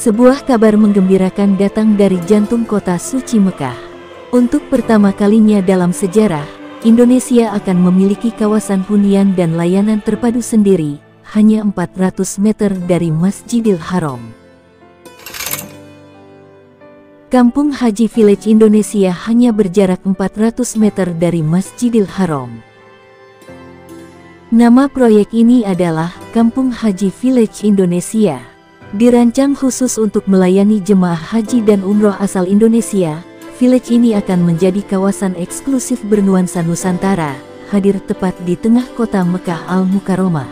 Sebuah kabar menggembirakan datang dari jantung kota suci Mekah. Untuk pertama kalinya dalam sejarah, Indonesia akan memiliki kawasan hunian dan layanan terpadu sendiri, hanya 400 meter dari Masjidil Haram. Kampung Haji Village Indonesia hanya berjarak 400 meter dari Masjidil Haram. Nama proyek ini adalah Kampung Haji Village Indonesia. Dirancang khusus untuk melayani jemaah haji dan umroh asal Indonesia, village ini akan menjadi kawasan eksklusif bernuansa Nusantara, hadir tepat di tengah kota Mekah Al-Mukarramah.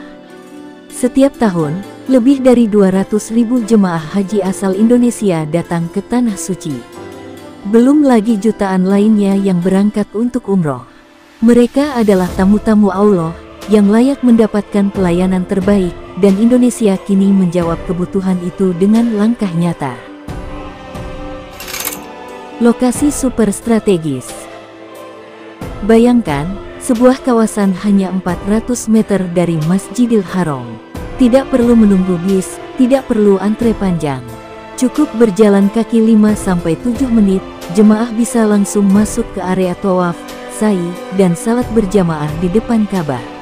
Setiap tahun, lebih dari 200.000 jemaah haji asal Indonesia datang ke Tanah Suci. Belum lagi jutaan lainnya yang berangkat untuk umroh. Mereka adalah tamu-tamu Allah yang layak mendapatkan pelayanan terbaik, dan Indonesia kini menjawab kebutuhan itu dengan langkah nyata. Lokasi super strategis. Bayangkan, sebuah kawasan hanya 400 meter dari Masjidil Haram. Tidak perlu menunggu bis, tidak perlu antre panjang. Cukup berjalan kaki 5-7 menit, jemaah bisa langsung masuk ke area tawaf, sa'i, dan salat berjamaah di depan Ka'bah.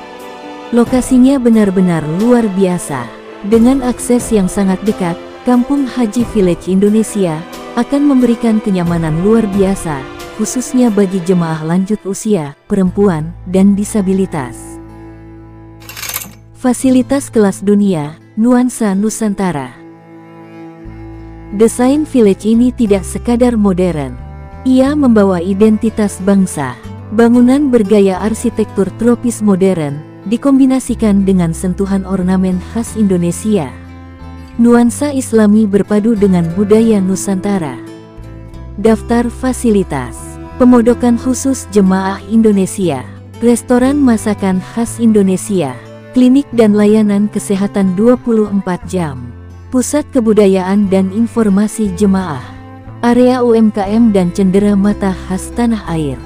Lokasinya benar-benar luar biasa. Dengan akses yang sangat dekat, Kampung Haji Village Indonesia akan memberikan kenyamanan luar biasa, khususnya bagi jemaah lanjut usia, perempuan, dan disabilitas. Fasilitas kelas dunia, nuansa Nusantara. Desain village ini tidak sekadar modern. Ia membawa identitas bangsa. Bangunan bergaya arsitektur tropis modern, dikombinasikan dengan sentuhan ornamen khas Indonesia. Nuansa Islami berpadu dengan budaya Nusantara. Daftar fasilitas: pemodokan khusus jemaah Indonesia, restoran masakan khas Indonesia, klinik dan layanan kesehatan 24 jam, pusat kebudayaan dan informasi jemaah, area UMKM dan cendera mata khas tanah air.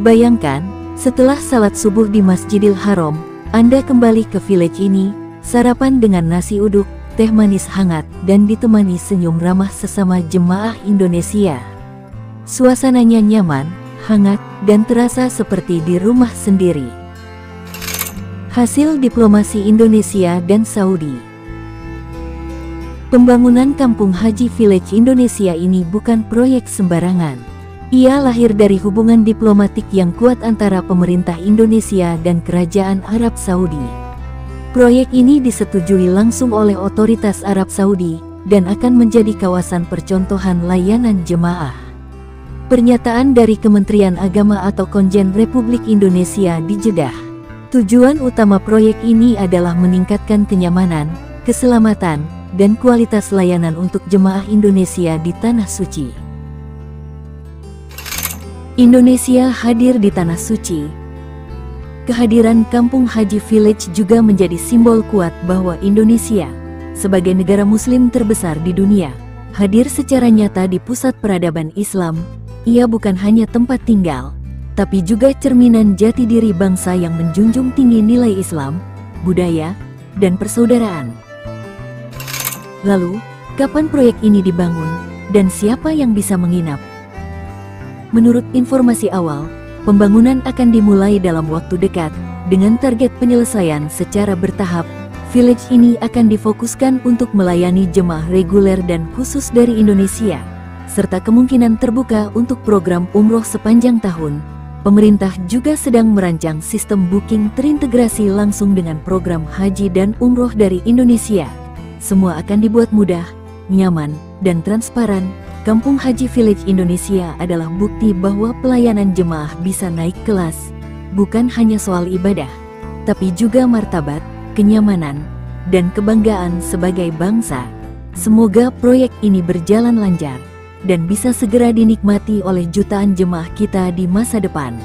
Bayangkan, setelah salat subuh di Masjidil Haram, Anda kembali ke village ini, sarapan dengan nasi uduk, teh manis hangat, dan ditemani senyum ramah sesama jemaah Indonesia. Suasananya nyaman, hangat, dan terasa seperti di rumah sendiri. Hasil diplomasi Indonesia dan Saudi. Pembangunan Kampung Haji Village Indonesia ini bukan proyek sembarangan. Ia lahir dari hubungan diplomatik yang kuat antara pemerintah Indonesia dan Kerajaan Arab Saudi. Proyek ini disetujui langsung oleh otoritas Arab Saudi dan akan menjadi kawasan percontohan layanan jemaah. Pernyataan dari Kementerian Agama atau Konjen Republik Indonesia di Jeddah. Tujuan utama proyek ini adalah meningkatkan kenyamanan, keselamatan, dan kualitas layanan untuk jemaah Indonesia di Tanah Suci. Indonesia hadir di Tanah Suci. Kehadiran Kampung Haji Village juga menjadi simbol kuat bahwa Indonesia, sebagai negara Muslim terbesar di dunia, hadir secara nyata di pusat peradaban Islam. Ia bukan hanya tempat tinggal, tapi juga cerminan jati diri bangsa yang menjunjung tinggi nilai Islam, budaya, dan persaudaraan. Lalu, kapan proyek ini dibangun, dan siapa yang bisa menginap? Menurut informasi awal, pembangunan akan dimulai dalam waktu dekat, dengan target penyelesaian secara bertahap. Village ini akan difokuskan untuk melayani jemaah reguler dan khusus dari Indonesia, serta kemungkinan terbuka untuk program umroh sepanjang tahun. Pemerintah juga sedang merancang sistem booking terintegrasi langsung dengan program haji dan umroh dari Indonesia. Semua akan dibuat mudah, nyaman, dan transparan. Kampung Haji Village Indonesia adalah bukti bahwa pelayanan jemaah bisa naik kelas, bukan hanya soal ibadah, tapi juga martabat, kenyamanan, dan kebanggaan sebagai bangsa. Semoga proyek ini berjalan lancar dan bisa segera dinikmati oleh jutaan jemaah kita di masa depan.